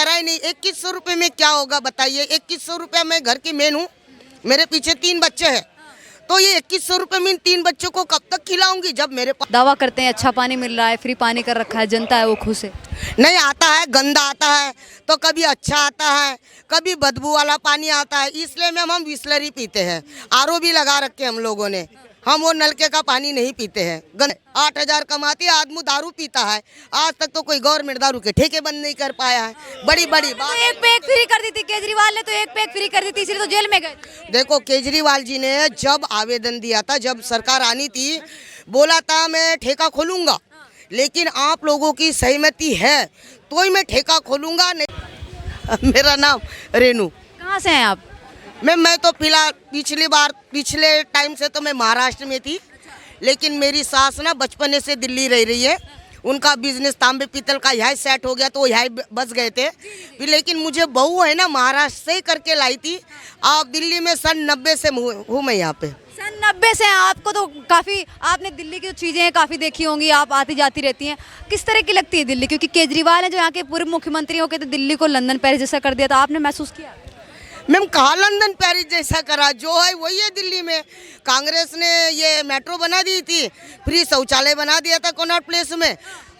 करा ही नहीं। 2100 रुपये में क्या होगा बताइए। 2100 रुपये में घर की मेन हूँ, मेरे पीछे 3 बच्चे हैं, तो ये 2100 रुपये में 3 बच्चों को कब तक खिलाऊंगी जब मेरे पास। दावा करते हैं अच्छा पानी मिल रहा है, फ्री पानी कर रखा है, जनता है वो खुश है। नहीं आता है, गंदा आता है, तो कभी अच्छा आता है, कभी बदबू वाला पानी आता है। इसलिए मैम हम बिस्लरी पीते हैं। आरओ भी लगा रखे हम लोगों ने, हम वो नलके का पानी नहीं पीते हैं। 8,000 कमाती है आदमी, दारू पीता है। आज तक तो कोई गवर्नमेंट दारू के ठेके बंद नहीं कर पाया है। बड़ी बड़ी बात। तो एक पैक फ्री कर दी थी केजरीवाल ने, तो एक पैक फ्री कर दी थी, इसलिए तो जेल में गए। देखो केजरीवाल जी ने जब आवेदन दिया था, जब सरकार आनी थी, बोला था मैं ठेका खोलूंगा, लेकिन आप लोगों की सहमति है तो ही मैं ठेका खोलूंगा। नहीं मेरा नाम रेनू। कहाँ से हैं आप? मैं तो फिलहाल पिछले टाइम से तो मैं महाराष्ट्र में थी, लेकिन मेरी सास ना बचपने से दिल्ली रह रही है। उनका बिजनेस तांबे पीतल का यहाँ सेट हो गया तो यहाँ बस गए थे। फिर लेकिन मुझे बहू है ना महाराष्ट्र से ही करके लाई थी। आप दिल्ली में सन 90 से हूँ मैं यहाँ पे। सन 90 से हैं आपको, तो काफ़ी आपने दिल्ली की जो चीज़ें हैं काफ़ी देखी होंगी, आप आती जाती रहती हैं। किस तरह की लगती है दिल्ली? क्योंकि केजरीवाल है जो यहाँ के पूर्व मुख्यमंत्री हो के, तो दिल्ली को लंदन पेरिस जैसा कर दिया था, आपने महसूस किया? मैम कहाँ लंदन पेरिस जैसा करा, जो है वही है दिल्ली में। कांग्रेस ने ये मेट्रो बना दी थी, फ्री शौचालय बना दिया था कनॉट प्लेस में।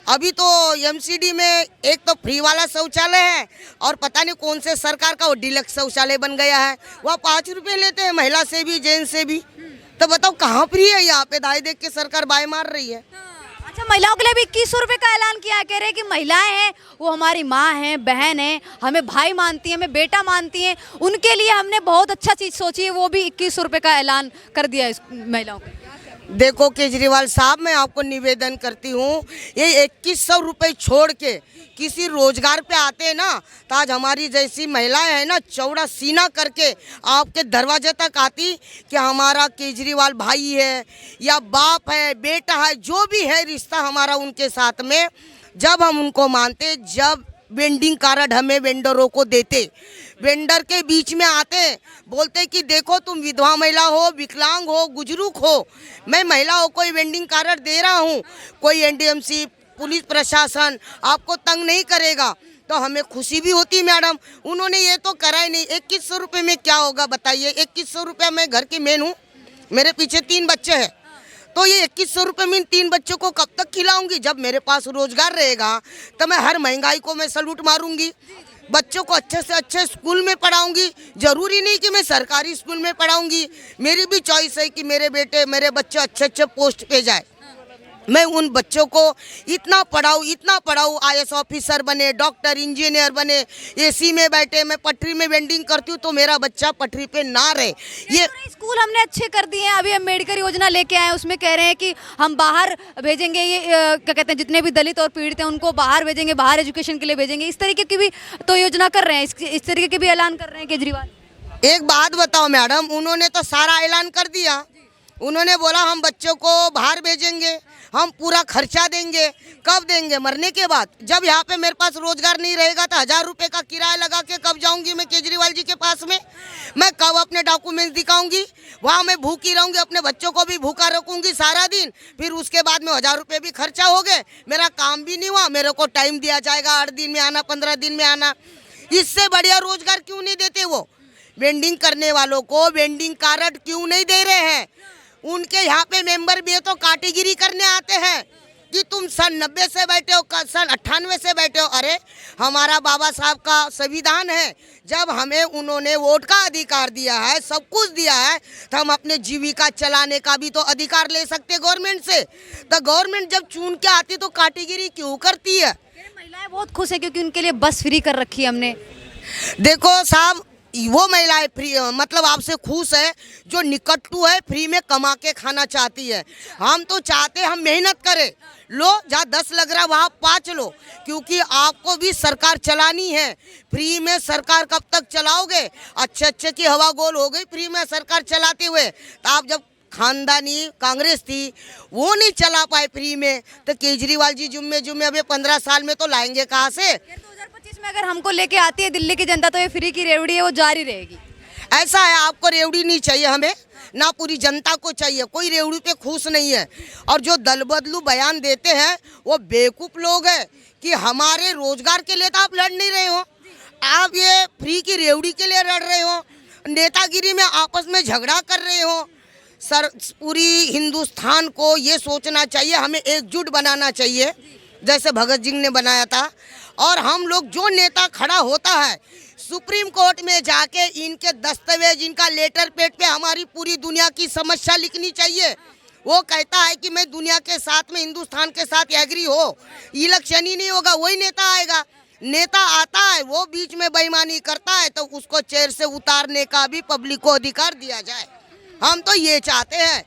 अभी तो एमसीडी में एक तो फ्री वाला शौचालय है और पता नहीं कौन से सरकार का वो डिलक्स शौचालय बन गया है। वह 5 रुपये लेते हैं, महिला से भी जेंट्स से भी। तो बताओ कहाँ फ्री है यहाँ पे? दाई देख के सरकार बाय मार रही है। अच्छा, महिलाओं के लिए भी 2100 रुपये का ऐलान किया है। कह रहे हैं कि महिलाएं हैं वो हमारी माँ हैं, बहन हैं, हमें भाई मानती हैं, हमें बेटा मानती हैं, उनके लिए हमने बहुत अच्छा चीज़ सोची है, वो भी 2100 रुपये का ऐलान कर दिया है इस महिलाओं को। देखो केजरीवाल साहब, मैं आपको निवेदन करती हूँ, ये 2100 रुपये छोड़ के किसी रोजगार पे आते हैं ना, तो आज हमारी जैसी महिलाएं हैं ना, चौड़ा सीना करके आपके दरवाजे तक आती कि हमारा केजरीवाल भाई है या बाप है, बेटा है, जो भी है रिश्ता हमारा उनके साथ में। जब हम उनको मानते, जब वेंडिंग कार्ड हमें वेंडरों को देते, वेंडर के बीच में आते, बोलते कि देखो तुम विधवा महिला हो, विकलांग हो, बुजुर्ग हो, मैं महिलाओं को वेंडिंग कार्ड दे रहा हूँ, कोई एनडीएमसी पुलिस प्रशासन आपको तंग नहीं करेगा, तो हमें खुशी भी होती मैडम। उन्होंने ये तो करा ही नहीं। 2100 रुपये में क्या होगा बताइए। 2100 रुपये में घर की मेन हूँ, मेरे पीछे 3 बच्चे हैं, तो ये 2100 रुपये में 3 बच्चों को कब तक खिलाऊंगी जब मेरे पास रोजगार रहेगा। तो मैं हर महंगाई को मैं सलूट मारूंगी, बच्चों को अच्छे से अच्छे स्कूल में पढ़ाऊंगी। जरूरी नहीं कि मैं सरकारी स्कूल में पढ़ाऊंगी, मेरी भी चॉइस है कि मेरे बेटे मेरे बच्चे अच्छे अच्छे पोस्ट पे जाए। मैं उन बच्चों को इतना पढ़ाऊँ, आईएएस ऑफिसर बने, डॉक्टर इंजीनियर बने, एसी में बैठे। मैं पटरी में वेंडिंग करती हूँ तो मेरा बच्चा पटरी पे ना रहे। ये स्कूल हमने अच्छे कर दिए हैं। अभी हम मेडिकल योजना लेके आए हैं, उसमें कह रहे हैं कि हम बाहर भेजेंगे, ये क्या कहते हैं, जितने भी दलित और पीड़ित हैं उनको बाहर भेजेंगे, बाहर एजुकेशन के लिए भेजेंगे। इस तरीके की भी तो योजना कर रहे हैं, इस तरीके के भी ऐलान कर रहे हैं केजरीवाल। एक बात बताओ मैडम, उन्होंने तो सारा ऐलान कर दिया। उन्होंने बोला हम बच्चों को बाहर भेजेंगे, हम पूरा खर्चा देंगे। कब देंगे? मरने के बाद। जब यहाँ पे मेरे पास रोजगार नहीं रहेगा तो 1000 रुपये का किराया लगा के कब जाऊंगी मैं केजरीवाल जी के पास में? मैं कब अपने डॉक्यूमेंट्स दिखाऊंगी? वहाँ मैं भूखी रहूंगी, अपने बच्चों को भी भूखा रखूंगी सारा दिन। फिर उसके बाद में 1000 रुपये भी खर्चा हो गए, मेरा काम भी नहीं हुआ। मेरे को टाइम दिया जाएगा 8 दिन में आना, 15 दिन में आना। इससे बढ़िया रोजगार क्यों नहीं देते वो? वेंडिंग करने वालों को वेंडिंग कार्ड क्यों नहीं दे रहे हैं? उनके यहाँ पे मेंबर भी है तो काटेगिरी करने आते हैं कि तुम सन 90 से बैठे हो, सन 98 से बैठे हो। अरे हमारा बाबा साहब का संविधान है, जब हमें उन्होंने वोट का अधिकार दिया है, सब कुछ दिया है, तो हम अपने जीविका चलाने का भी तो अधिकार ले सकते गवर्नमेंट से। तो गवर्नमेंट जब चुन के आती तो काटेगिरी क्यों करती है? महिलाएं बहुत खुश है क्योंकि उनके लिए बस फ्री कर रखी है हमने। देखो साहब, वो महिलाएं फ्री मतलब आपसे खुश है जो निकट्टू है, फ्री में कमा के खाना चाहती है। हम तो चाहते हम मेहनत करें, लो जहाँ 10 लग रहा वहाँ 5 लो, क्योंकि आपको भी सरकार चलानी है। फ्री में सरकार कब तक चलाओगे? अच्छे अच्छे की हवा गोल हो गई फ्री में सरकार चलाते हुए। तो आप जब खानदानी कांग्रेस थी वो नहीं चला पाए फ्री में, तो केजरीवाल जी जुम्मे अभी 15 साल में तो लाएंगे कहाँ से? 2025 में अगर हमको लेके आती है दिल्ली की जनता तो ये फ्री की रेवड़ी है वो जारी रहेगी। ऐसा है, आपको रेवड़ी नहीं चाहिए, हमें ना पूरी जनता को चाहिए। कोई रेवड़ी पे खुश नहीं है। और जो दल बदलू बयान देते हैं वो बेवकूफ़ लोग हैं कि हमारे रोजगार के लिए तो आप लड़ नहीं रहे हो, आप ये फ्री की रेवड़ी के लिए लड़ रहे हो, नेतागिरी में आपस में झगड़ा कर रहे हो। सर पूरी हिंदुस्तान को ये सोचना चाहिए, हमें एकजुट बनाना चाहिए जैसे भगत सिंह ने बनाया था। और हम लोग जो नेता खड़ा होता है सुप्रीम कोर्ट में जाके इनके दस्तावेज, इनका लेटर पेड पे हमारी पूरी दुनिया की समस्या लिखनी चाहिए। वो कहता है कि मैं दुनिया के साथ में, हिंदुस्तान के साथ एग्री हो, इलेक्शन ही नहीं होगा, वही नेता आएगा। नेता आता है वो बीच में बेईमानी करता है तो उसको चेयर से उतारने का भी पब्लिक को अधिकार दिया जाए। हम तो ये चाहते हैं।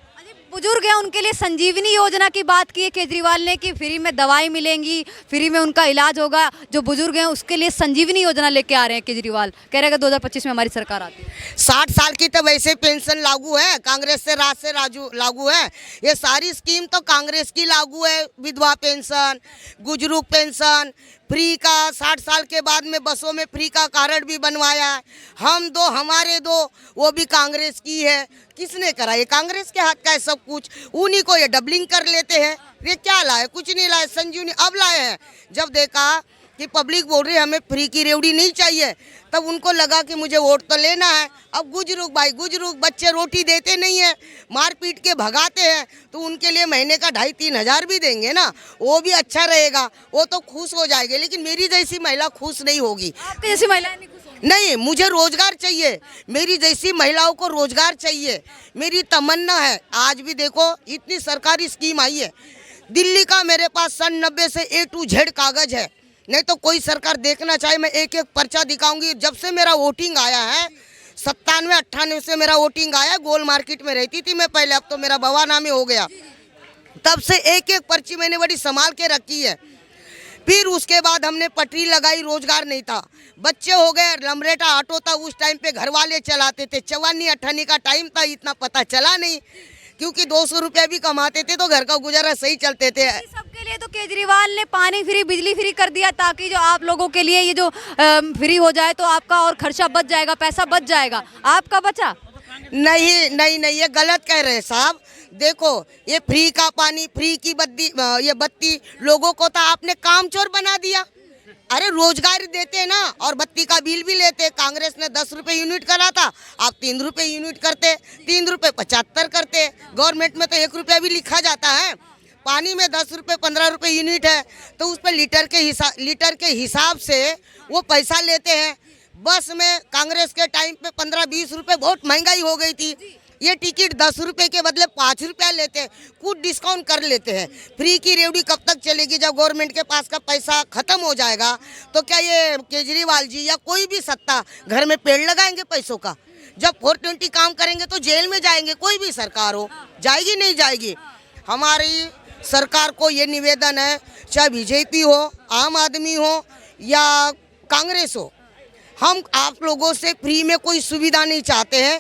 बुजुर्ग हैं उनके लिए संजीवनी योजना की बात की है केजरीवाल ने कि फ्री में दवाई मिलेंगी, फ्री में उनका इलाज होगा। जो बुजुर्ग हैं उसके लिए संजीवनी योजना लेके आ रहे हैं केजरीवाल, कह रहे हैं कि 2025 में हमारी सरकार आती है। 60 साल की तो वैसे पेंशन लागू है, कांग्रेस से राजू लागू है। ये सारी स्कीम तो कांग्रेस की लागू है। विधवा पेंशन, बुजुर्ग पेंशन, फ्री का 60 साल के बाद में बसों में फ्री का कार्ड भी बनवाया है। हम दो हमारे दो, वो भी कांग्रेस की है। किसने करा? ये कांग्रेस के हाथ का है सब कुछ। उन्हीं को ये डबलिंग कर लेते हैं। ये क्या लाए? कुछ नहीं लाए। संजीवनी अब लाए हैं। जब देखा कि पब्लिक बोल रही है हमें फ्री की रेवड़ी नहीं चाहिए, तब उनको लगा कि मुझे वोट तो लेना है। अब गुजरूग भाई, गुजरूग बच्चे रोटी देते नहीं है, मार पीट के भगाते हैं, तो उनके लिए महीने का 2,500-3 हज़ार भी देंगे ना, वो भी अच्छा रहेगा। वो तो खुश हो जाएंगे। लेकिन मेरी जैसी महिला खुश नहीं होगी। आपकी जैसी महिलाएं नहीं खुश होंगी? नहीं, मुझे रोजगार चाहिए। मेरी जैसी महिलाओं को रोजगार चाहिए। मेरी तमन्ना है। आज भी देखो इतनी सरकारी स्कीम आई है। दिल्ली का मेरे पास सन 90 से A to Z कागज है। नहीं तो कोई सरकार देखना चाहे मैं एक एक पर्चा दिखाऊंगी। जब से मेरा वोटिंग आया है 97-98 से मेरा वोटिंग आया। गोल मार्केट में रहती थी मैं पहले, अब तो मेरा बवाना में हो गया। तब से एक एक पर्ची मैंने बड़ी संभाल के रखी है। फिर उसके बाद हमने पटरी लगाई, रोजगार नहीं था। बच्चे हो गए, लमरेटा ऑटो था उस टाइम पे, घर वाले चलाते थे। 54-58 का टाइम था, इतना पता चला नहीं, क्योंकि 200 रुपये भी कमाते थे तो घर का गुजारा सही चलते थे। सबके लिए तो केजरीवाल ने पानी फ्री, बिजली फ्री कर दिया, ताकि जो आप लोगों के लिए ये जो फ्री हो जाए तो आपका और खर्चा बच जाएगा, पैसा बच जाएगा। आपका बचा? नहीं नहीं नहीं, ये गलत कह रहे हैं साहब। देखो ये फ्री का पानी, फ्री की ये बत्ती, लोगों को तो आपने कामचोर बना दिया। अरे रोजगार देते ना, और बत्ती का बिल भी लेते। कांग्रेस ने 10 रुपये यूनिट करा था, आप 3 रुपये यूनिट करते, 3 रुपये 75 करते। गवर्नमेंट में तो 1 रुपया भी लिखा जाता है। पानी में 10 रुपये 15 रुपये यूनिट है, तो उस पर लीटर के हिसाब से वो पैसा लेते हैं। बस में कांग्रेस के टाइम पे 15-20 रुपये, बहुत महंगाई हो गई थी। ये टिकट 10 रुपये के बदले 5 रुपया लेते हैं, कुछ डिस्काउंट कर लेते हैं। फ्री की रेवड़ी कब तक चलेगी? जब गवर्नमेंट के पास का पैसा खत्म हो जाएगा तो क्या ये केजरीवाल जी या कोई भी सत्ता घर में पेड़ लगाएंगे पैसों का? जब 420 काम करेंगे तो जेल में जाएंगे। कोई भी सरकार हो, जाएगी नहीं जाएगी? हमारी सरकार को ये निवेदन है, चाहे बीजेपी हो, आम आदमी हो या कांग्रेस हो, हम आप लोगों से फ्री में कोई सुविधा नहीं चाहते हैं।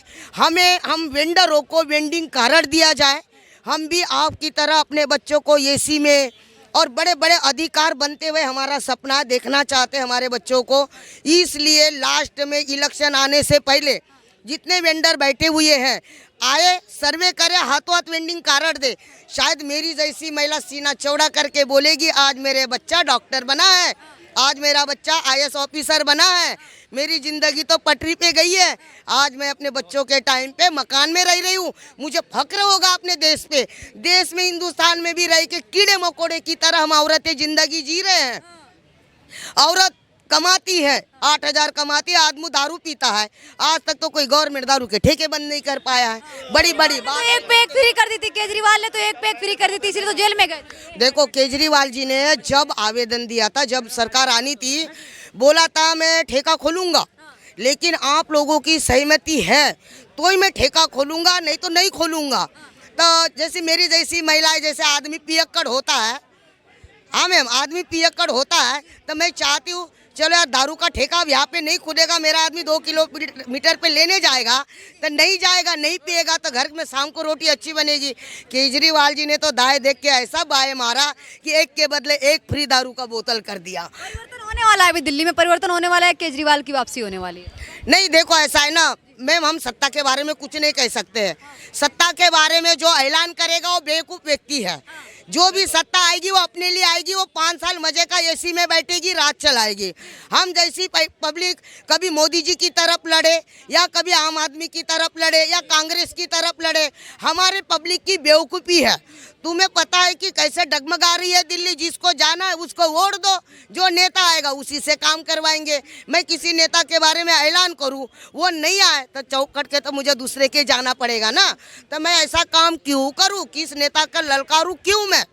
हम वेंडरों को वेंडिंग कार्ड दिया जाए। हम भी आपकी तरह अपने बच्चों को एसी में और बड़े बड़े अधिकार बनते हुए हमारा सपना देखना चाहते हैं हमारे बच्चों को। इसलिए लास्ट में इलेक्शन आने से पहले जितने वेंडर बैठे हुए हैं आए, सर्वे करे, हाथों हाथ वेंडिंग कार्ड दे। शायद मेरी जैसी महिला सीना चौड़ा करके बोलेगी आज मेरे बच्चा डॉक्टर बना है, आज मेरा बच्चा IAS ऑफिसर बना है। मेरी ज़िंदगी तो पटरी पे गई है, आज मैं अपने बच्चों के टाइम पे मकान में रह रही हूँ। मुझे फक्र होगा अपने देश पे। देश में, हिंदुस्तान में भी रह के कीड़े मकोड़े की तरह हम औरतें ज़िंदगी जी रहे हैं। औरत कमाती है, 8,000 कमाती है, आदमी दारू पीता है। आज तक तो कोई गवर्नमेंट दारू के ठेके बंद नहीं कर पाया है। बड़ी बड़ी बात। तो एक पे एक फ्री कर दी थी केजरीवाल ने, तो एक पे एक फ्री कर दी थी, इसलिए तो जेल में गए। देखो केजरीवाल जी ने जब आवेदन दिया था, जब सरकार आनी थी, बोला था मैं ठेका खोलूंगा, लेकिन आप लोगों की सहमति है तो ही मैं ठेका खोलूंगा, नहीं तो नहीं खोलूंगा। तो जैसे मेरी जैसी महिलाएं, जैसे आदमी पियक्कड़ होता है, हाँ मैम, आदमी पियक्कड़ होता है, तो मैं चाहती हूँ चलो यार दारू का ठेका अब यहाँ पे नहीं खुलेगा, मेरा आदमी 2 किलोमीटर पे लेने जाएगा तो नहीं जाएगा, नहीं पिएगा तो घर में शाम को रोटी अच्छी बनेगी। केजरीवाल जी ने तो दाएं देख के ऐसा बाएं मारा कि एक के बदले एक फ्री दारू का बोतल कर दिया। परिवर्तन होने वाला है, अभी दिल्ली में परिवर्तन होने वाला है, केजरीवाल की वापसी होने वाली है। नहीं देखो ऐसा है ना मैम, हम सत्ता के बारे में कुछ नहीं कह सकते हैं। सत्ता के बारे में जो ऐलान करेगा वो बेवकूफ़ व्यक्ति है। जो भी सत्ता आएगी वो अपने लिए आएगी, वो 5 साल मजे का एसी में बैठेगी, राज चलाएगी। हम जैसी पब्लिक कभी मोदी जी की तरफ लड़े या कभी आम आदमी की तरफ लड़े या कांग्रेस की तरफ लड़े, हमारे पब्लिक की बेवकूफ़ी है। तुम्हें पता है कि कैसे डगमगा रही है दिल्ली, जिसको जाना है उसको वोट दो, जो नेता आएगा उसी से काम करवाएंगे। मैं किसी नेता के बारे में ऐलान करूं, वो नहीं आए तो चौकट के तो मुझे दूसरे के जाना पड़ेगा ना, तो मैं ऐसा काम क्यों करूं, किस नेता का ललकारूं क्यों मैं।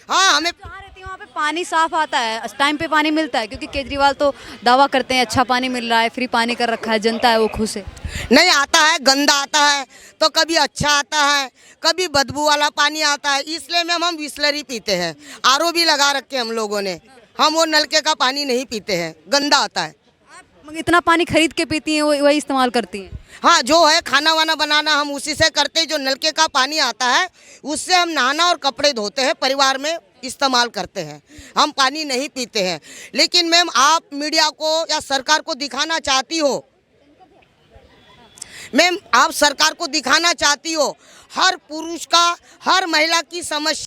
हाँ, हमें जहाँ रहती हूँ वहाँ पे पानी साफ आता है, टाइम पे पानी मिलता है, क्योंकि केजरीवाल तो दावा करते हैं अच्छा पानी मिल रहा है, फ्री पानी कर रखा है, जनता है वो खुश है। नहीं आता है, गंदा आता है, तो कभी अच्छा आता है, कभी बदबू वाला पानी आता है। इसलिए मैम हम बिसलरी पीते हैं, आरओ भी लगा रखे हम लोगों ने, हम वो नलके का पानी नहीं पीते हैं, गंदा आता है। आप इतना पानी खरीद के पीती हैं, वही इस्तेमाल करती हैं? हाँ, जो है खाना वाना बनाना हम उसी से करते हैं, जो नलके का पानी आता है उससे हम नहाना और कपड़े धोते हैं, परिवार में इस्तेमाल करते हैं, हम पानी नहीं पीते हैं। लेकिन मैम आप मीडिया को या सरकार को दिखाना चाहती हो, मैम आप सरकार को दिखाना चाहती हो हर पुरुष का, हर महिला की समस्या